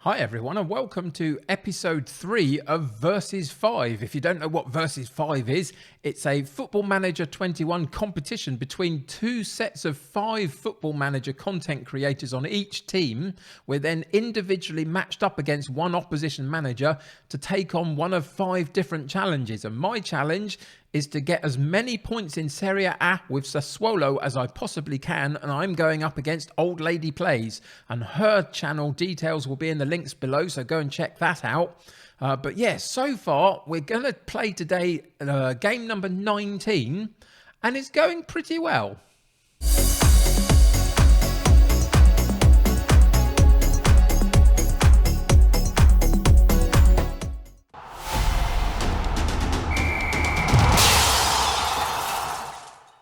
Hi everyone and welcome to episode 3 of Versus 5. If you don't know what Versus 5 is, it's a Football Manager 21 competition between two sets of 5 Football Manager content creators on each team. We're then individually matched up against one opposition manager to take on one of 5 different challenges. And my challenge is to get as many points in Serie A with Sassuolo as I possibly can, and I'm going up against Old Lady Plays, and her channel details will be in the links below, so go and check that out. But yeah, so far we're going to play today game number 19, and it's going pretty well.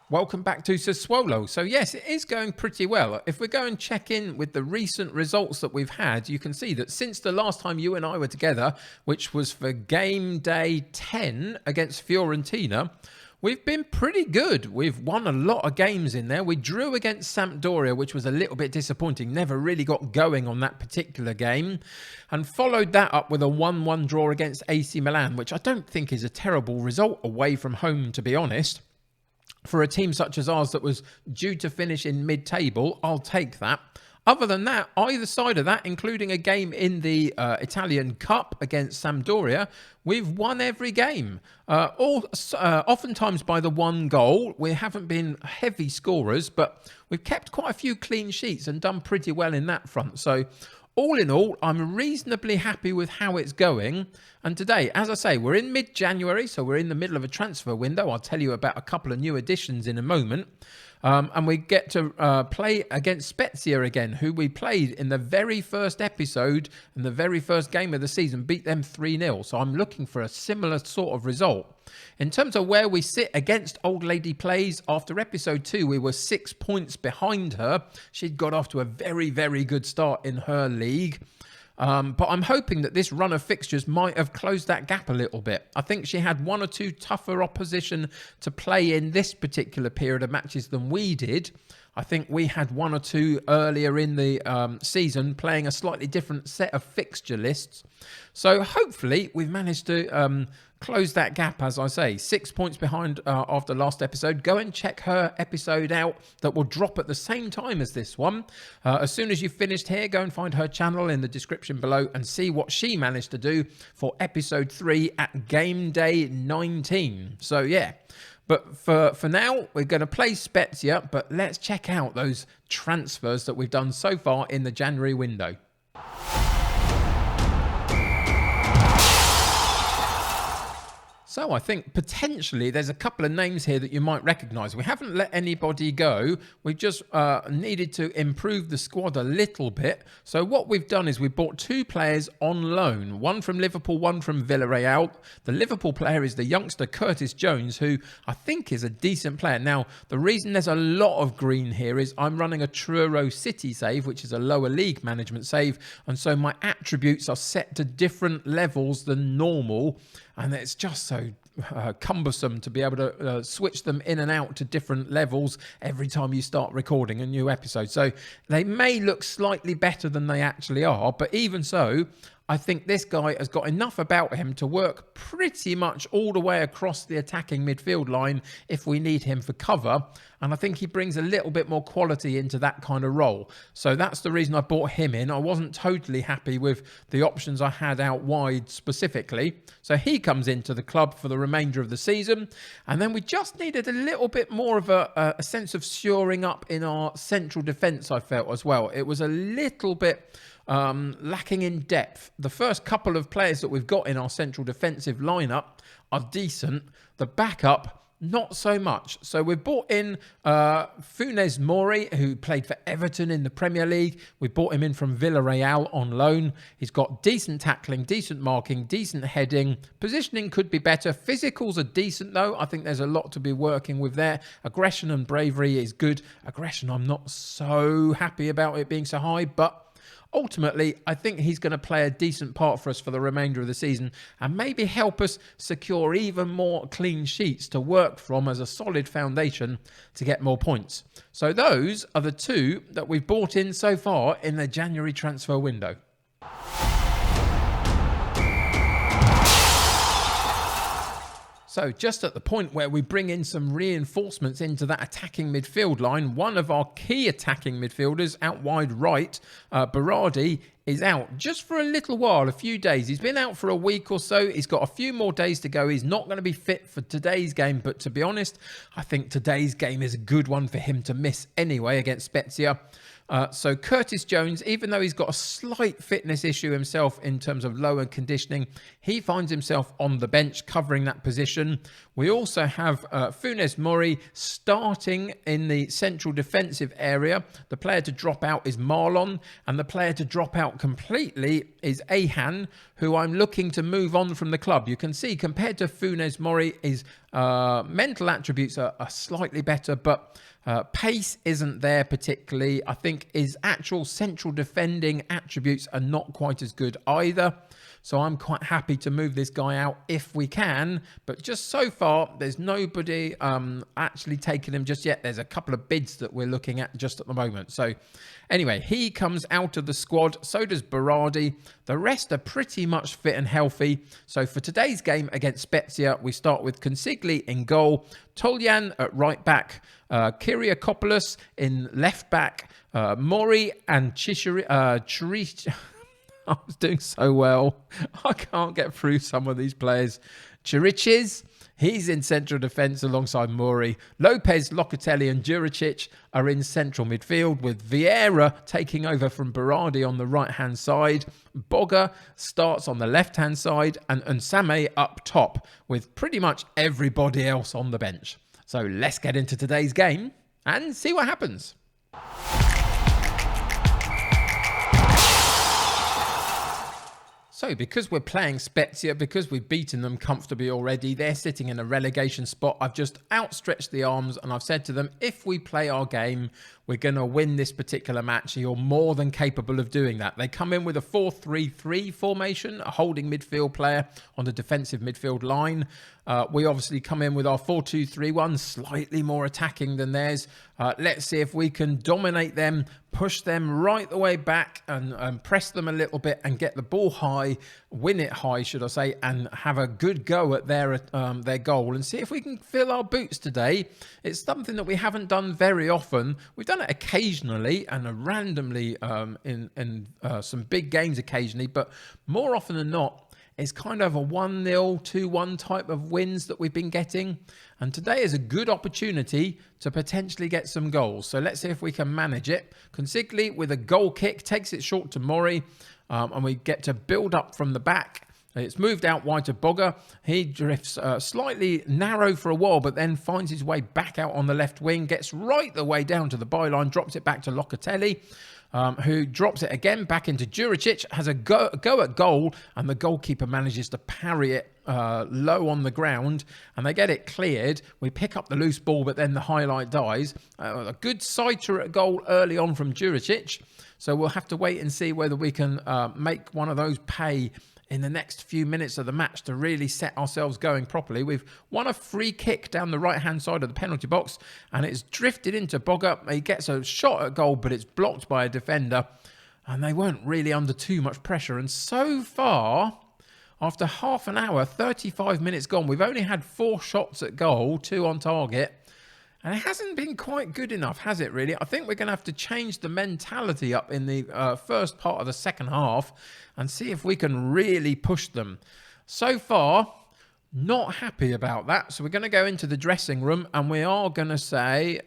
Welcome back to Sassuolo. So yes, it is going pretty well. If we go and check in with the recent results that we've had, you can see that since the last time you and I were together, which was for game day 10 against Fiorentina, we've been pretty good. We've won a lot of games in there. We drew against Sampdoria, which was a little bit disappointing. Never really got going on that particular game. And followed that up with a 1-1 draw against AC Milan, which I don't think is a terrible result away from home, to be honest. For a team such as ours that was due to finish in mid-table, I'll take that. Other than that, either side of that, including a game in the Italian Cup against Sampdoria, we've won every game. Oftentimes by the one goal. We haven't been heavy scorers, but we've kept quite a few clean sheets and done pretty well in that front. So all in all, I'm reasonably happy with how it's going. And today, as I say, we're in mid-January, so we're in the middle of a transfer window. I'll tell you about a couple of new additions in a moment. And we get to play against Spezia again, who we played in the very first episode and the very first game of the season, beat them 3-0. So I'm looking for a similar sort of result. In terms of where we sit against Old Lady Plays, after episode 2, we were 6 points behind her. She'd got off to a very, very good start in her league. But I'm hoping that this run of fixtures might have closed that gap a little bit. I think she had 1 or 2 tougher opposition to play in this particular period of matches than we did. I think we had 1 or 2 earlier in the season playing a slightly different set of fixture lists. So hopefully we've managed to close that gap, as I say. 6 points behind after last episode. Go and check her episode out that will drop at the same time as this one. As soon as you've finished here, go and find her channel in the description below and see what she managed to do for episode 3 at game day 19. So yeah. But for now, we're going to play Spezia, but let's check out those transfers that we've done so far in the January window. So I think potentially there's a couple of names here that you might recognise. We haven't let anybody go. We've just needed to improve the squad a little bit. So what we've done is we bought 2 players on loan. One from Liverpool, one from Villarreal. The Liverpool player is the youngster Curtis Jones, who I think is a decent player. Now, the reason there's a lot of green here is I'm running a Truro City save, which is a lower league management save. And so my attributes are set to different levels than normal. And it's just so cumbersome to be able to switch them in and out to different levels every time you start recording a new episode. So they may look slightly better than they actually are, but even so, I think this guy has got enough about him to work pretty much all the way across the attacking midfield line if we need him for cover. And I think he brings a little bit more quality into that kind of role. So that's the reason I brought him in. I wasn't totally happy with the options I had out wide specifically. So he comes into the club for the remainder of the season. And then we just needed a little bit more of a sense of shoring up in our central defence, I felt, as well. It was a little bit lacking in depth. The first couple of players that we've got in our central defensive lineup are decent. The backup, not so much. So we've brought in Funes Mori, who played for Everton in the Premier League. We brought him in from Villarreal on loan. He's got decent tackling, decent marking, decent heading. Positioning could be better. Physicals are decent, though. I think there's a lot to be working with there. Aggression and bravery is good. Aggression, I'm not so happy about it being so high, but ultimately, I think he's going to play a decent part for us for the remainder of the season and maybe help us secure even more clean sheets to work from as a solid foundation to get more points. So those are the 2 that we've bought in so far in the January transfer window. So just at the point where we bring in some reinforcements into that attacking midfield line, one of our key attacking midfielders out wide right, Berardi, is out just for a little while, a few days. He's been out for a week or so. He's got a few more days to go. He's not going to be fit for today's game. But to be honest, I think today's game is a good one for him to miss anyway against Spezia. So Curtis Jones, even though he's got a slight fitness issue himself in terms of lower conditioning, he finds himself on the bench covering that position. We also have Funes Mori starting in the central defensive area. The player to drop out is Marlon, and the player to drop out completely is Ahan, who I'm looking to move on from the club. You can see compared to Funes Mori, his mental attributes are slightly better, but pace isn't there particularly. I think his actual central defending attributes are not quite as good either. So I'm quite happy to move this guy out if we can. But just so far, there's nobody actually taking him just yet. There's a couple of bids that we're looking at just at the moment. So anyway, he comes out of the squad. So does Berardi. The rest are pretty much fit and healthy. So for today's game against Spezia, we start with Consigli in goal, Toljan at right back, Kyriakopoulos in left back, Mori and Chirich. I was doing so well. I can't get through some of these players. Chiriches, he's in central defence alongside Mori. Lopez, Locatelli and Juricic are in central midfield, with Vieira taking over from Berardi on the right-hand side. Boga starts on the left-hand side, and Nsame up top, with pretty much everybody else on the bench. So let's get into today's game and see what happens. So because we're playing Spezia, because we've beaten them comfortably already, they're sitting in a relegation spot. I've just outstretched the arms and I've said to them, if we play our game, we're going to win this particular match. You're more than capable of doing that. They come in with a 4-3-3 formation, a holding midfield player on the defensive midfield line. We obviously come in with our 4-2-3-1, slightly more attacking than theirs. Let's see if we can dominate them, push them right the way back and press them a little bit and get the ball high, win it high, should I say, and have a good go at their goal and see if we can fill our boots today. It's something that we haven't done very often. We've done it occasionally and randomly in some big games occasionally, but more often than not, it's kind of a 1-0, 2-1 type of wins that we've been getting. And today is a good opportunity to potentially get some goals. So let's see if we can manage it. Consigli with a goal kick takes it short to Mori. And we get to build up from the back. It's moved out wide to Boga. He drifts slightly narrow for a while, but then finds his way back out on the left wing. Gets right the way down to the byline. Drops it back to Locatelli. Who drops it again back into Juricic, has a go at goal, and the goalkeeper manages to parry it low on the ground, and they get it cleared. We pick up the loose ball, but then the highlight dies. A good sighter at goal early on from Juricic, so we'll have to wait and see whether we can make one of those pay in the next few minutes of the match to really set ourselves going properly. We've won a free kick down the right-hand side of the penalty box, and it's drifted into Boga. He gets a shot at goal, but it's blocked by a defender, and they weren't really under too much pressure. And so far, after half an hour, 35 minutes gone, we've only had 4 shots at goal, 2 on target. And it hasn't been quite good enough, has it, really? I think we're going to have to change the mentality up in the first part of the second half and see if we can really push them. So far, not happy about that. So we're going to go into the dressing room and we are going to say,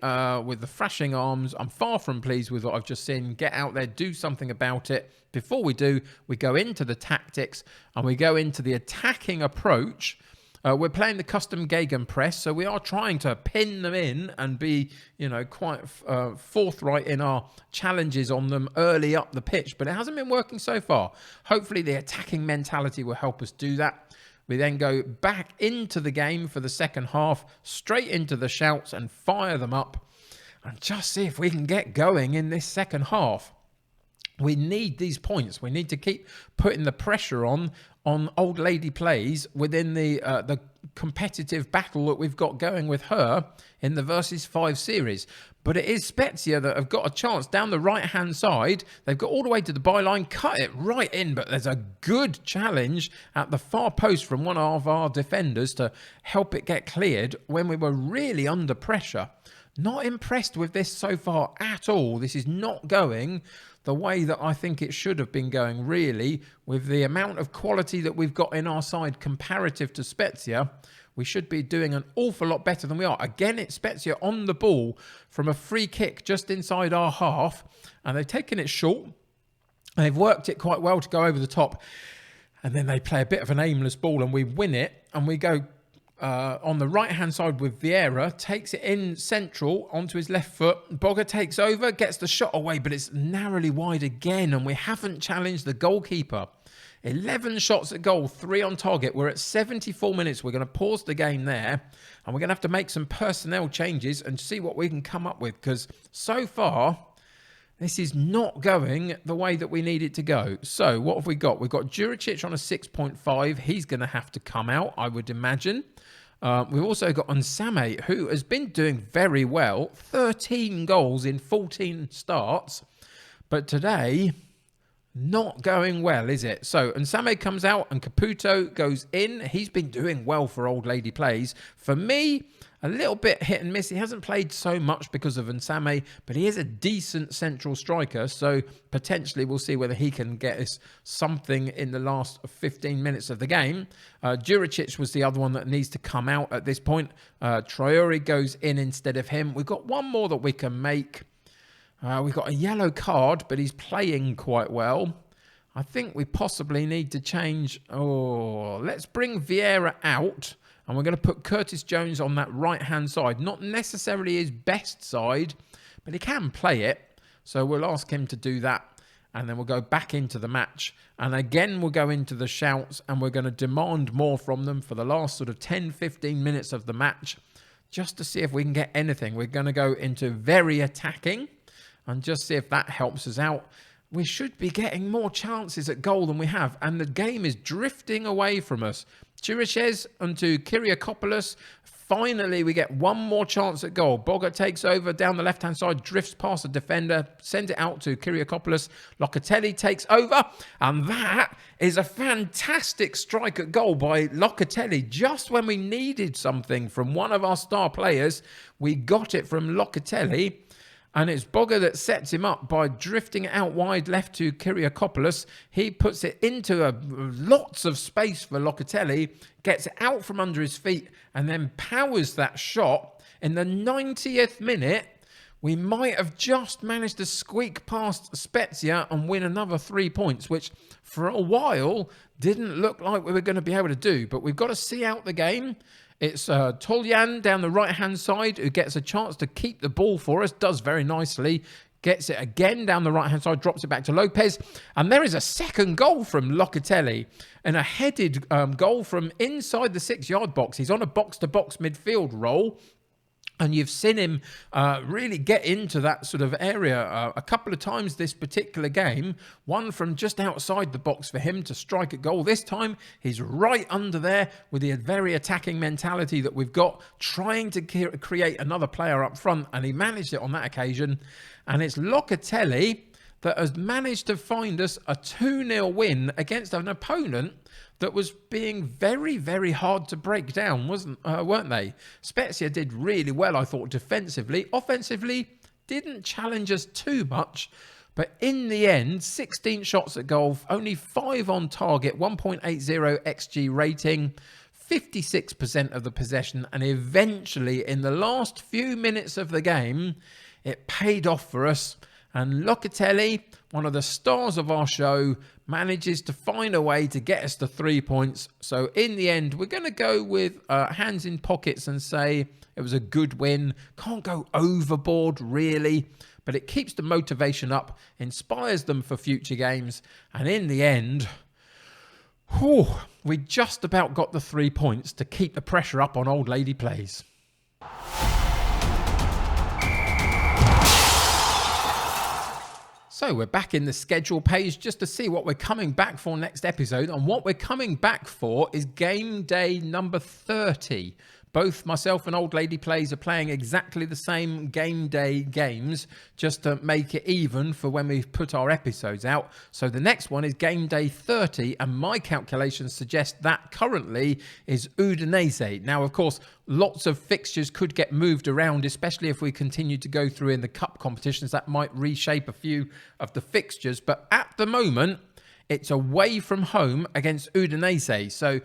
with the flashing arms, I'm far from pleased with what I've just seen. Get out there, do something about it. Before we do, we go into the tactics and we go into the attacking approach. We're playing the custom Gegenpress, so we are trying to pin them in and be, quite forthright in our challenges on them early up the pitch, but it hasn't been working so far. Hopefully the attacking mentality will help us do that. We then go back into the game for the second half, straight into the shouts and fire them up and just see if we can get going in this second half. We need these points. We need to keep putting the pressure on Old Lady Plays within the competitive battle that we've got going with her in the Versus 5 series. But it is Spezia that have got a chance down the right-hand side. They've got all the way to the byline, cut it right in, but there's a good challenge at the far post from one of our defenders to help it get cleared when we were really under pressure. Not impressed with this so far at all. This is not going the way that I think it should have been going, really, with the amount of quality that we've got in our side comparative to Spezia. We should be doing an awful lot better than we are. Again, it's Spezia on the ball from a free kick just inside our half, and they've taken it short. They've worked it quite well to go over the top, and then they play a bit of an aimless ball, and we win it, and we go on the right-hand side with Vieira, takes it in central onto his left foot. Bogger takes over, gets the shot away, but it's narrowly wide again, and we haven't challenged the goalkeeper. 11 shots at goal, 3 on target. We're at 74 minutes. We're going to pause the game there, and we're going to have to make some personnel changes and see what we can come up with, because so far, this is not going the way that we need it to go. So what have we got? We've got Juricic on a 6.5. He's going to have to come out, I would imagine. We've also got Nsame, who has been doing very well. 13 goals in 14 starts. But today, not going well, is it? So Nsame comes out and Caputo goes in. He's been doing well for Old Lady Plays. For me, a little bit hit and miss. He hasn't played so much because of Nsame, but he is a decent central striker. So potentially we'll see whether he can get us something in the last 15 minutes of the game. Juricic was the other one that needs to come out at this point. Traore goes in instead of him. We've got one more that we can make. We've got a yellow card, but he's playing quite well. I think we possibly need to change. Let's bring Vieira out. And we're going to put Curtis Jones on that right-hand side. Not necessarily his best side, but he can play it. So we'll ask him to do that. And then we'll go back into the match. And again, we'll go into the shouts. And we're going to demand more from them for the last sort of 10, 15 minutes of the match. Just to see if we can get anything. We're going to go into very attacking. And just see if that helps us out. We should be getting more chances at goal than we have. And the game is drifting away from us. Chiriches onto Kyriakopoulos. Finally, we get one more chance at goal. Bogger takes over down the left-hand side, drifts past the defender, sends it out to Kyriakopoulos. Locatelli takes over, and that is a fantastic strike at goal by Locatelli. Just when we needed something from one of our star players, we got it from Locatelli. And it's Bogger that sets him up by drifting it out wide left to Kyriakopoulos. He puts it into lots of space for Locatelli, gets it out from under his feet, and then powers that shot. In the 90th minute, we might have just managed to squeak past Spezia and win another 3 points, which for a while didn't look like we were going to be able to do. But we've got to see out the game. It's Toljan down the right-hand side who gets a chance to keep the ball for us. Does very nicely. Gets it again down the right-hand side. Drops it back to Lopez. And there is a second goal from Locatelli. And a headed goal from inside the 6-yard box. He's on a box-to-box midfield role. And you've seen him really get into that sort of area a couple of times this particular game. One from just outside the box for him to strike a goal. This time, he's right under there with the very attacking mentality that we've got, trying to create another player up front. And he managed it on that occasion. And it's Locatelli that has managed to find us a 2-0 win against an opponent that was being very, very hard to break down, weren't they? Spezia did really well, I thought, defensively. Offensively, didn't challenge us too much. But in the end, 16 shots at goal, only 5 on target, 1.80 XG rating, 56% of the possession. And eventually, in the last few minutes of the game, it paid off for us. And Locatelli, one of the stars of our show, manages to find a way to get us to 3 points. So in the end, we're going to go with hands in pockets and say it was a good win. Can't go overboard, really. But it keeps the motivation up, inspires them for future games. And in the end, we just about got the 3 points to keep the pressure up on Old Lady Plays. So we're back in the schedule page just to see what we're coming back for next episode. And what we're coming back for is game day number 30. Both myself and Old Lady Plays are playing exactly the same game day games just to make it even for when we put our episodes out. So the next one is game day 30, and my calculations suggest that currently is Udinese. Now, of course, lots of fixtures could get moved around, especially if we continue to go through in the cup competitions. That might reshape a few of the fixtures, but at the moment, it's away from home against Udinese. So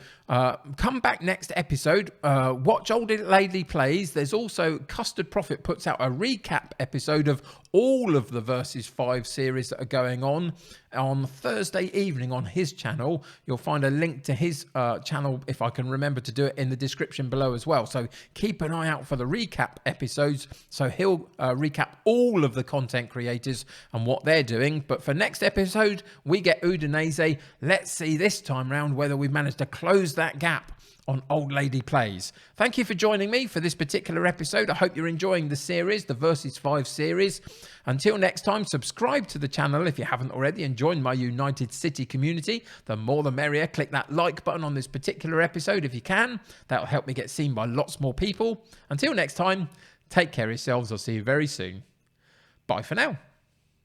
come back next episode. Watch Old Lady Plays. There's also Custard Prophet puts out a recap episode of all of the Versus 5 series that are going on Thursday evening on his channel. You'll find a link to his channel, if I can remember to do it, in the description below as well. So keep an eye out for the recap episodes. So he'll recap all of the content creators and what they're doing. But for next episode, we get Udinese. Let's see this time round whether we've managed to close that gap on Old Lady Plays. Thank you for joining me for this particular episode. I hope you're enjoying the series, the Versus 5 series. Until next time, subscribe to the channel if you haven't already and join my United City community. The more the merrier. Click that like button on this particular episode if you can. That'll help me get seen by lots more people. Until next time, take care of yourselves. I'll see you very soon. Bye for now.